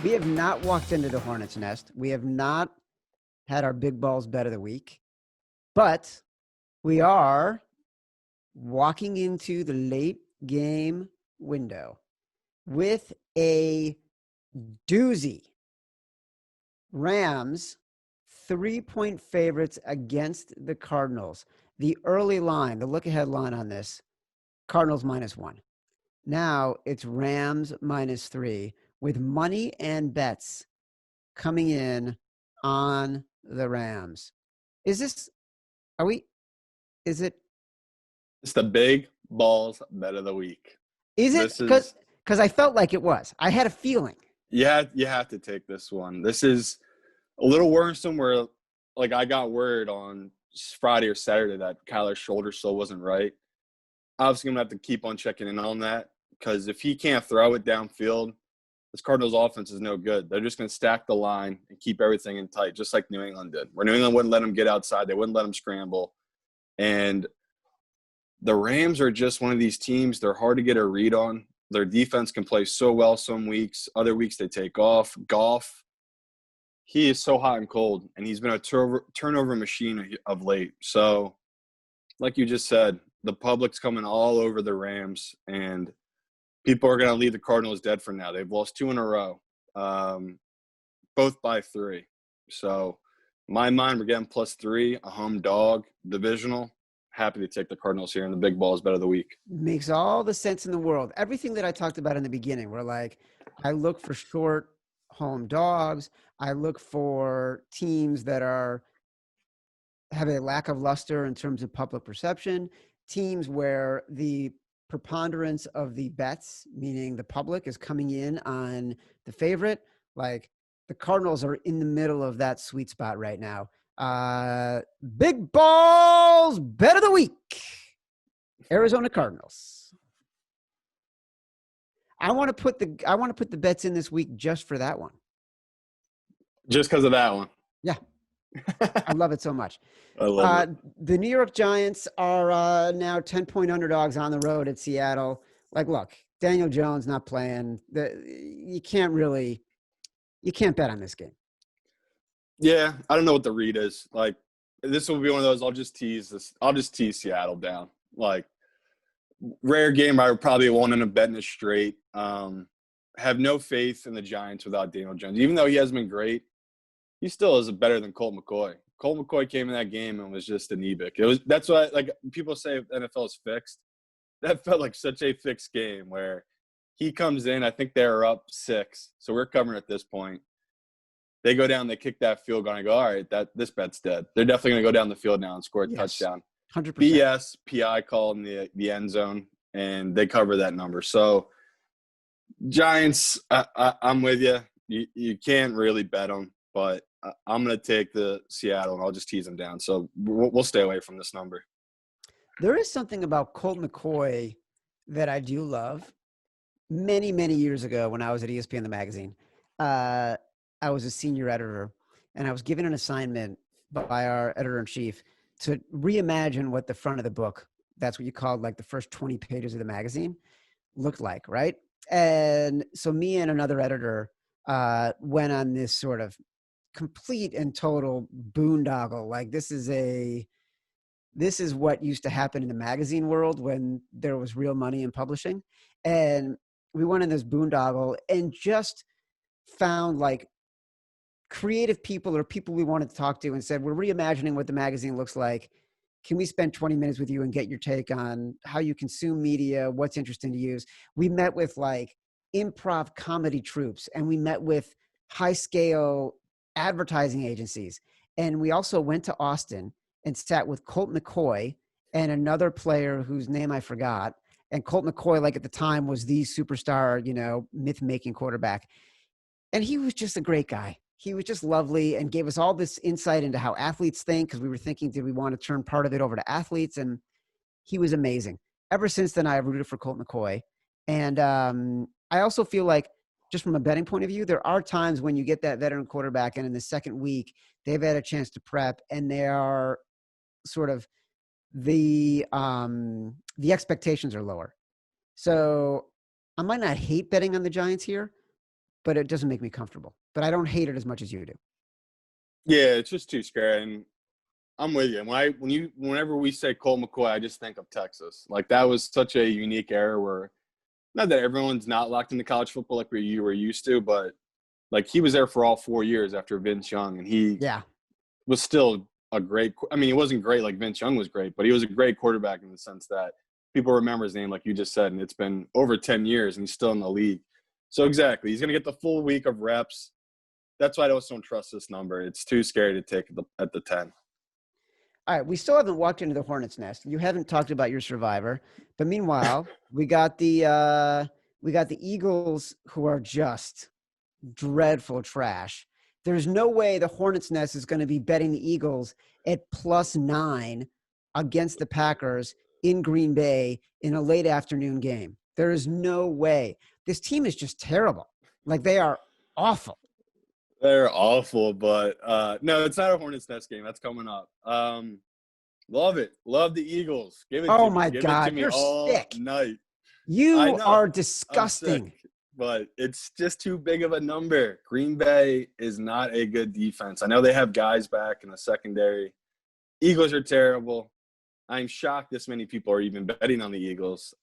We have not walked into the hornet's nest. We have not had our big balls bet of the week, but we are walking into the late game window with a doozy. Rams 3-point favorites against the Cardinals. The early line, the look-ahead line on this, Cardinals -1. Now it's Rams -3 with money and bets coming in on the Rams. Is it, It's the big balls bet of the week. Is This it? is Because I felt like it was. I had a feeling. you have to take this one. This is a little worrisome where like I got word on Friday or Saturday that Kyler's shoulder still wasn't right. Obviously, I'm gonna have to keep on checking in on that because if he can't throw it downfield, this Cardinals offense is no good. They're just gonna stack the line and keep everything in tight, just like New England did. Where New England wouldn't let him get outside, they wouldn't let him scramble, and the Rams are just one of these teams. They're hard to get a read on. Their defense can play so well some weeks. Other weeks they take off. Goff, he is so hot and cold, and he's been a turnover machine of late. So, like you just said, the public's coming all over the Rams, and people are going to leave the Cardinals dead for now. They've lost 2 in a row, both by 3. So, in my mind, we're getting +3, a home dog, divisional. Happy to take the Cardinals here in the big balls bet of the week. Makes all the sense in the world. Everything that I talked about in the beginning, where like I look for short home dogs. I look for teams that have a lack of luster in terms of public perception, teams where the preponderance of the bets, meaning the public, is coming in on the favorite. Like the Cardinals are in the middle of that sweet spot right now. Big balls bet of the week. Arizona Cardinals. I want to put the bets in this week just for that one. Just because of that one. Yeah. I love it so much. I love it. The New York Giants are now 10-point underdogs on the road at Seattle. Like, look, Daniel Jones not playing. You can't bet on this game. Yeah, I don't know what the read is. Like, this will be one of those. I'll just tease Seattle down. Like, rare game. I probably won't end up betting it straight. Have no faith in the Giants without Daniel Jones. Even though he has been great, he still is better than Colt McCoy. Colt McCoy came in that game and was just anemic. That's why, like, people say NFL is fixed. That felt like such a fixed game where he comes in. I think they're up 6, so we're covering at this point. They go down, they kick that field goal, and I go, all right, this bet's dead. They're definitely going to go down the field now and score a touchdown. 100%. BS, PI call in the end zone, and they cover that number. So, Giants, I'm with you. You can't really bet them, but I'm going to take the Seattle, and I'll just tease them down. So, we'll stay away from this number. There is something about Colt McCoy that I do love. Many, many years ago when I was at ESPN, the magazine, I was a senior editor, and I was given an assignment by our editor-in-chief to reimagine what the front of the book, that's what you called like the first 20 pages of the magazine, looked like, right? And so me and another editor went on this sort of complete and total boondoggle. Like this is what used to happen in the magazine world when there was real money in publishing. And we went in this boondoggle and just found like creative people or people we wanted to talk to and said, we're reimagining what the magazine looks like. Can we spend 20 minutes with you and get your take on how you consume media, what's interesting to you? We met with like improv comedy troupes, and we met with high scale advertising agencies. And we also went to Austin and sat with Colt McCoy and another player whose name I forgot. And Colt McCoy, like at the time, was the superstar, myth-making quarterback. And he was just a great guy. He was just lovely and gave us all this insight into how athletes think, because we were thinking, did we want to turn part of it over to athletes? And he was amazing. Ever since then, I have rooted for Colt McCoy. And I also feel like, just from a betting point of view, there are times when you get that veteran quarterback and in the second week, they've had a chance to prep and they are sort of the expectations are lower. So I might not hate betting on the Giants here, but it doesn't make me comfortable. But I don't hate it as much as you do. Yeah, it's just too scary. And I'm with you. Whenever we say Colt McCoy, I just think of Texas. Like that was such a unique era where not that everyone's not locked into college football like you were used to, but like he was there for all 4 years after Vince Young, and he Yeah. was still a great. I mean, he wasn't great like Vince Young was great, but he was a great quarterback in the sense that people remember his name, like you just said, and it's been over 10 years, and he's still in the league. So exactly, he's going to get the full week of reps. That's why I just don't trust this number. It's too scary to take at the 10. All right, we still haven't walked into the hornet's nest. You haven't talked about your survivor, but meanwhile, we got the Eagles, who are just dreadful trash. There's no way the hornet's nest is going to be betting the Eagles at +9 against the Packers in Green Bay in a late afternoon game. There is no way. This team is just terrible. Like they are awful. They're awful, but no, it's not a Hornets Nest game. That's coming up. Love it. Love the Eagles. Give it to Oh me. my Give it to God, me you're all sick. night. I You know. are I'm sick, disgusting. but it's just too big of a number. Green Bay is not a good defense. I know they have guys back in the secondary. Eagles are terrible. I'm shocked this many people are even betting on the Eagles.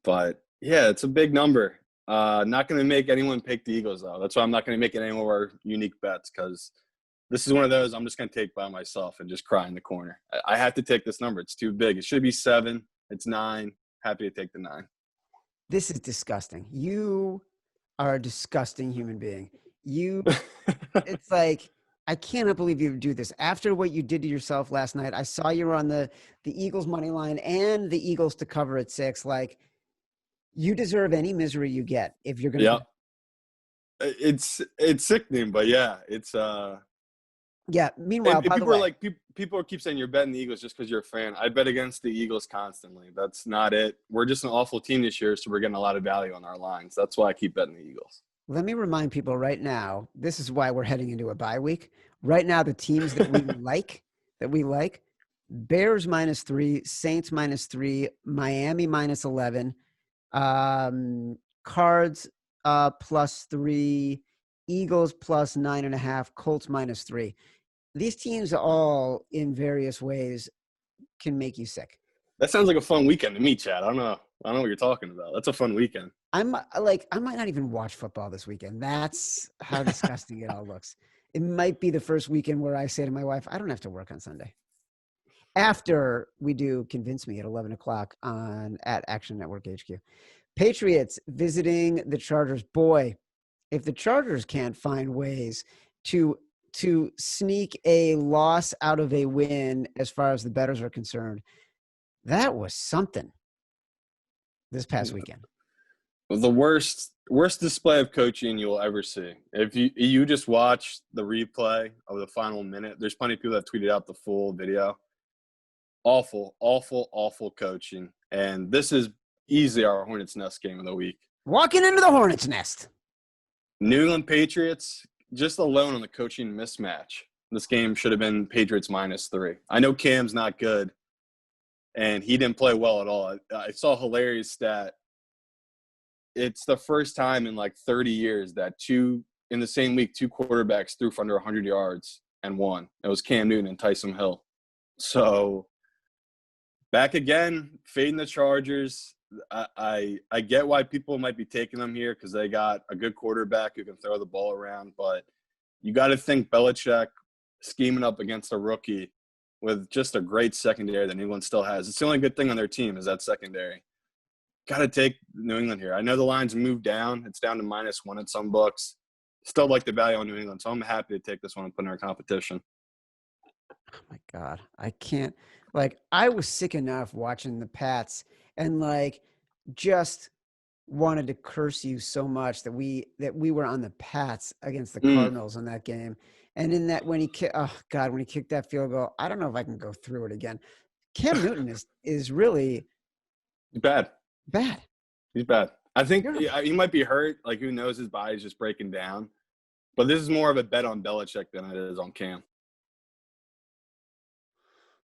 But yeah, it's a big number. Not going to make anyone pick the Eagles, though. That's why I'm not going to make any more unique bets because this is one of those I'm just going to take by myself and just cry in the corner. I have to take this number. It's too big. It should be 7. It's 9. Happy to take the 9. This is disgusting. You are a disgusting human being. It's like, I cannot believe you would do this. After what you did to yourself last night, I saw you were on the Eagles money line and the Eagles to cover at 6. Like, you deserve any misery you get if you're going to Yeah, do. it's sickening, but yeah, it's Yeah. and Meanwhile, by the people are way, like people keep saying you're betting the Eagles just because you're a fan. I bet against the Eagles constantly. That's not it. We're just an awful team this year, so we're getting a lot of value on our lines. That's why I keep betting the Eagles. let me remind people right now, this is why we're heading into a bye week. Right now, the teams that we like, Bears -3, Saints -3, Miami -11, Cards +3, Eagles +9.5, Colts -3. These teams all in various ways can make you sick. That sounds like a fun weekend to me, Chad. I don't know. I don't know what you're talking about. That's a fun weekend. I might not even watch football this weekend. That's how disgusting it all looks. It might be the first weekend where I say to my wife, I don't have to work on Sunday. After we do Convince Me at 11 o'clock at Action Network HQ. Patriots visiting the Chargers. Boy, if the Chargers can't find ways to sneak a loss out of a win as far as the bettors are concerned, that was something this past weekend. The worst display of coaching you'll ever see. If you just watch the replay of the final minute, there's plenty of people that tweeted out the full video. Awful, awful, awful coaching. And this is easily our Hornets Nest game of the week. Walking into the Hornets nest. New England Patriots, just alone on the coaching mismatch. This game should have been Patriots -3. I know Cam's not good, and he didn't play well at all. I saw a hilarious stat. It's the first time in like 30 years that in the same week, 2 quarterbacks threw for under 100 yards and won. It was Cam Newton and Taysom Hill. So back again, fading the Chargers. I get why people might be taking them here because they got a good quarterback who can throw the ball around, but you got to think Belichick scheming up against a rookie with just a great secondary that New England still has. It's the only good thing on their team is that secondary. Got to take New England here. I know the line's moved down. It's down to -1 at some books. Still like the value on New England, so I'm happy to take this one and put in our competition. Oh my God. I can't, like, I was sick enough watching the Pats and like just wanted to curse you so much that we were on the Pats against the Cardinals in that game. And in that, when he kicked that field goal, I don't know if I can go through it again. Cam Newton is really Bad. bad. He's bad. I think Terrible. he might be hurt. Like, who knows? His body's just breaking down. But this is more of a bet on Belichick than it is on Cam.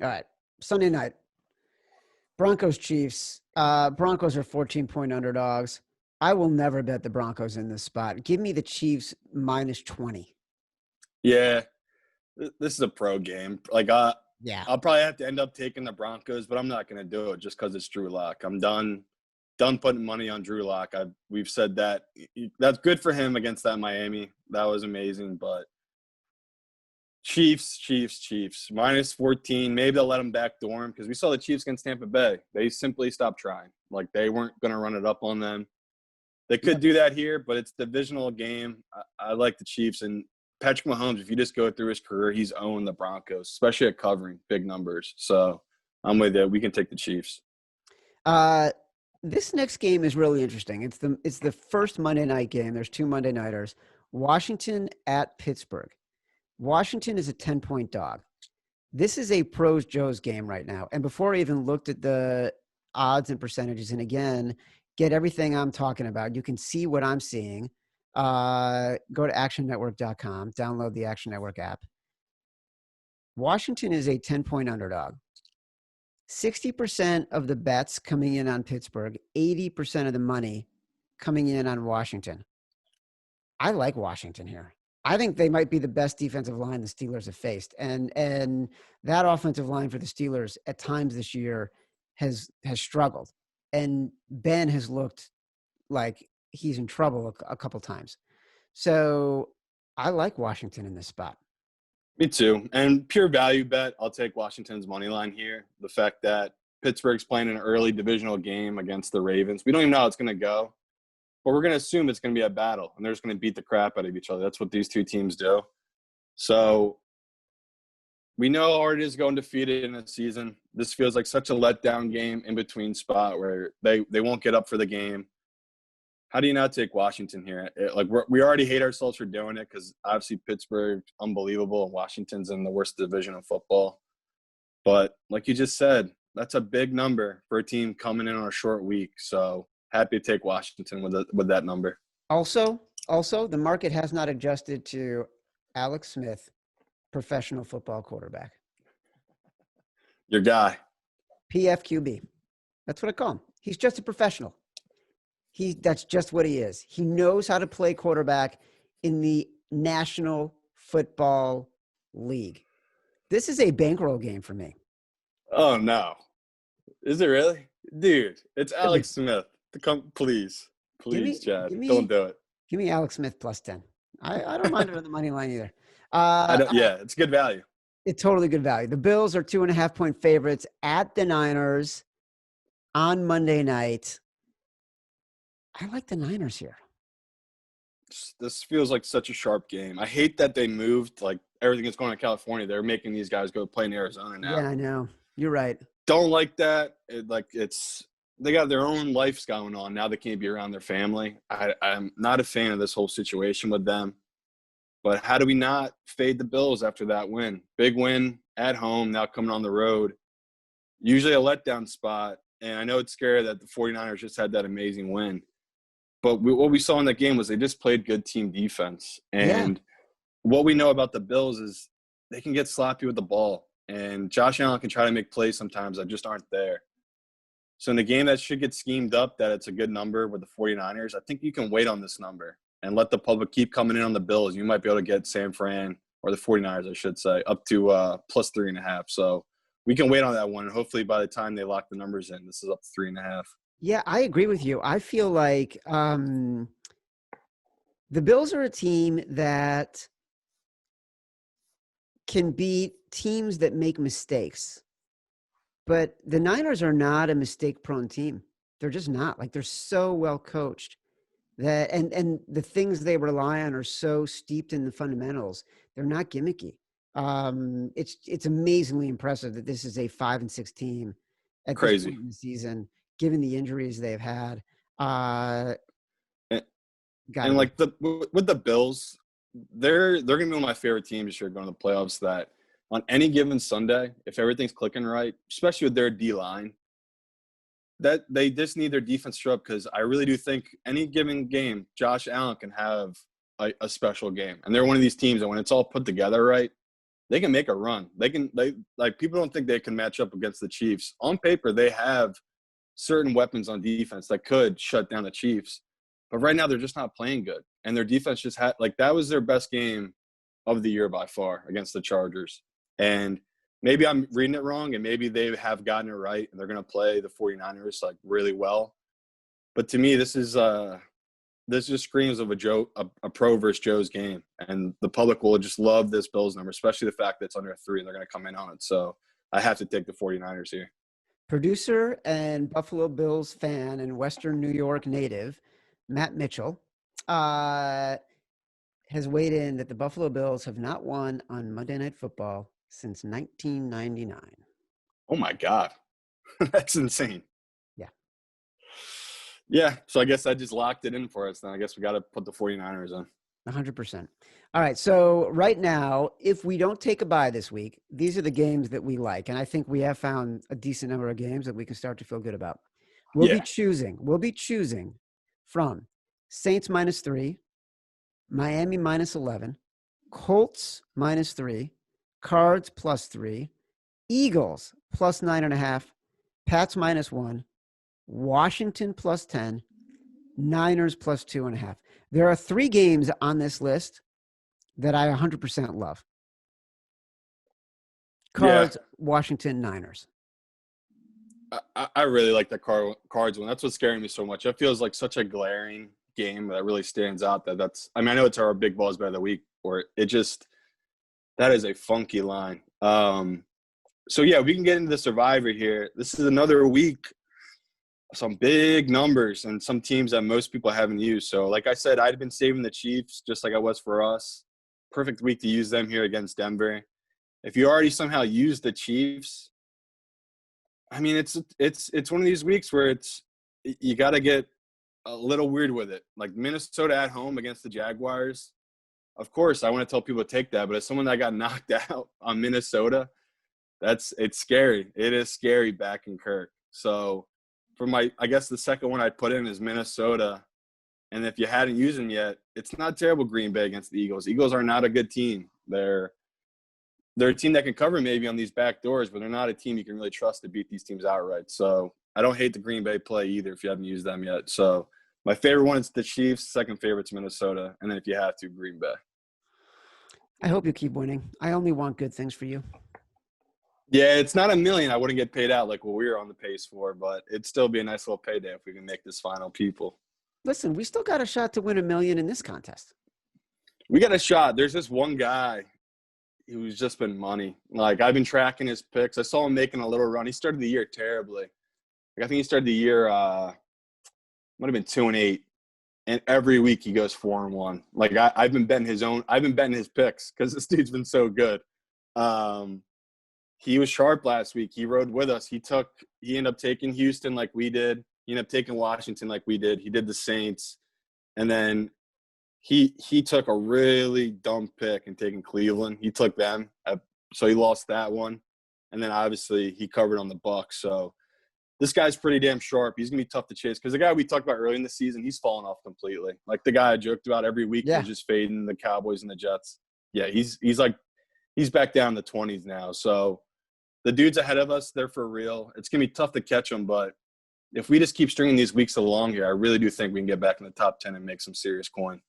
All right. Sunday night. Broncos Chiefs. Broncos are 14-point underdogs. I will never bet the Broncos in this spot. Give me the Chiefs minus 20. Yeah, this is a pro game. Like Yeah. I'll probably have to end up taking the Broncos, but I'm not going to do it just because it's Drew Lock. I'm done putting money on Drew Lock. We've said that that's good for him against that Miami. That was amazing, but Chiefs minus 14. Maybe they'll let him backdoor him because we saw the Chiefs against Tampa Bay. They simply stopped trying. Like they weren't going to run it up on them. They could do that here, but it's a divisional game. I like the Chiefs. And Patrick Mahomes, if you just go through his career, he's owned the Broncos, especially at covering big numbers. So I'm with you. We can take the Chiefs. This next game is really interesting. It's the first Monday night game. There's two Monday nighters. Washington at Pittsburgh. Washington is a 10-point dog. This is a pros Joe's game right now. And before I even looked at the odds and percentages, and again, get everything I'm talking about, you can see what I'm seeing. Go to actionnetwork.com, download the Action Network app. Washington is a 10-point underdog. 60% of the bets coming in on Pittsburgh, 80% of the money coming in on Washington. I like Washington here. I think they might be the best defensive line the Steelers have faced. And that offensive line for the Steelers at times this year has struggled. And Ben has looked like he's in trouble a couple times. So I like Washington in this spot. Me too. And pure value bet, I'll take Washington's money line here. The fact that Pittsburgh's playing an early divisional game against the Ravens. We don't even know how it's going to go, but we're going to assume it's going to be a battle, and they're just going to beat the crap out of each other. That's what these two teams do. So we know already is going defeated in a season. This feels like such a letdown game in between spot where they won't get up for the game. How do you not take Washington here? We already hate ourselves for doing it because obviously Pittsburgh, unbelievable, and Washington's in the worst division of football. But like you just said, that's a big number for a team coming in on a short week. So happy to take Washington with that number. Also, the market has not adjusted to Alex Smith, professional football quarterback. Your guy. PFQB. That's what I call him. He's just a professional. That's just what he is. He knows how to play quarterback in the National Football League. This is a bankroll game for me. Oh, no. Is it really? Dude, it's Alex Smith. Please, Chad. Don't do it. Give me Alex Smith plus 10. I don't mind it on the money line either. It's good value. It's totally good value. The Bills are 2.5-point favorites at the Niners on Monday night. I like the Niners here. This feels like such a sharp game. I hate that they moved, like everything that's going to California. They're making these guys go play in Arizona now. Yeah, I know. You're right. Don't like that. They got their own lives going on. Now they can't be around their family. I'm not a fan of this whole situation with them. But how do we not fade the Bills after that win? Big win at home, now coming on the road. Usually a letdown spot. And I know it's scary that the 49ers just had that amazing win. But what we saw in that game was they just played good team defense. And what we know about the Bills is they can get sloppy with the ball. And Josh Allen can try to make plays sometimes that just aren't there. So in a game that should get schemed up, that it's a good number with the 49ers, I think you can wait on this number and let the public keep coming in on the Bills. You might be able to get San Fran, or the 49ers, I should say, up to plus 3.5. So we can wait on that one. And hopefully by the time they lock the numbers in, this is up to 3.5. Yeah, I agree with you. I feel like the Bills are a team that can beat teams that make mistakes. But the Niners are not a mistake-prone team. They're just not. Like, they're so well coached that, and the things they rely on are so steeped in the fundamentals. They're not gimmicky. It's amazingly impressive that this is a 5-6 team at this point in the season, given the injuries they've had. And like with the Bills, they're going to be one of my favorite teams this year going to the playoffs. That on any given Sunday, if everything's clicking right, especially with their D-line, that they just need their defense to show up, because I really do think any given game, Josh Allen can have a special game. And they're one of these teams that when it's all put together right, they can make a run. People don't think they can match up against the Chiefs. On paper, they have certain weapons on defense that could shut down the Chiefs. But right now they're just not playing good. And their defense just had – that was their best game of the year by far against the Chargers. And maybe I'm reading it wrong, and maybe they have gotten it right, and they're going to play the 49ers really well. But to me, this just screams of a pro versus Joe's game, and the public will just love this Bills number, especially the fact that it's under 3 and they're going to come in on it. So I have to take the 49ers here. Producer and Buffalo Bills fan and Western New York native Matt Mitchell has weighed in that the Buffalo Bills have not won on Monday Night Football since 1999. Oh, my God. That's insane. Yeah. Yeah, so I guess I just locked it in for us. Then I guess we got to put the 49ers in. 100%. All right, so right now, if we don't take a bye this week, these are the games that we like, and I think we have found a decent number of games that we can start to feel good about. We'll be choosing from Saints -3, Miami -11, Colts -3, Cards +3, Eagles +9.5, Pats -1, Washington +10, Niners +2.5. There are 3 games on this list that I 100% love. Cards, Washington, Niners. I really like the Cards one. That's what's scaring me so much. It feels like such a glaring game that really stands out. I know it's our big balls by the week, or that is a funky line. So yeah, we can get into the Survivor here. This is another week, some big numbers and some teams that most people haven't used. So like I said, I'd been saving the Chiefs just like I was for us. Perfect week to use them here against Denver. If you already somehow used the Chiefs, I mean, it's one of these weeks where you got to get a little weird with it. Like Minnesota at home against the Jaguars. Of course, I want to tell people to take that, but as someone that got knocked out on Minnesota, it's scary. It is scary back in Kirk. So I guess the second one I'd put in is Minnesota. And if you hadn't used them yet, it's not terrible Green Bay against the Eagles. Eagles are not a good team. They're a team that can cover maybe on these back doors, but they're not a team you can really trust to beat these teams outright. So I don't hate the Green Bay play either if you haven't used them yet. So my favorite one is the Chiefs. Second favorite's Minnesota. And then if you have to, Green Bay. I hope you keep winning. I only want good things for you. Yeah, it's not $1 million. I wouldn't get paid out like what we were on the pace for, but it'd still be a nice little payday if we can make this final, people. Listen, we still got a shot to win $1 million in this contest. We got a shot. There's this one guy who's just been money. Like, I've been tracking his picks. I saw him making a little run. He started the year terribly. Like, I think he started the year might have been 2-8, and every week he goes 4-1. Like, I've been betting his picks because this dude's been so good. He was sharp last week. He rode with us. He ended up taking Houston like we did. He ended up taking Washington like we did. He did the Saints. And then he took a really dumb pick and taking Cleveland. He took them. So he lost that one. And then obviously he covered on the Bucs. So this guy's pretty damn sharp. He's going to be tough to chase because the guy we talked about early in the season, he's fallen off completely. Like the guy I joked about every week was just fading the Cowboys and the Jets. Yeah, he's back down in the 20s now. So the dudes ahead of us, they're for real. It's going to be tough to catch them, but if we just keep stringing these weeks along here, I really do think we can get back in the top 10 and make some serious coin.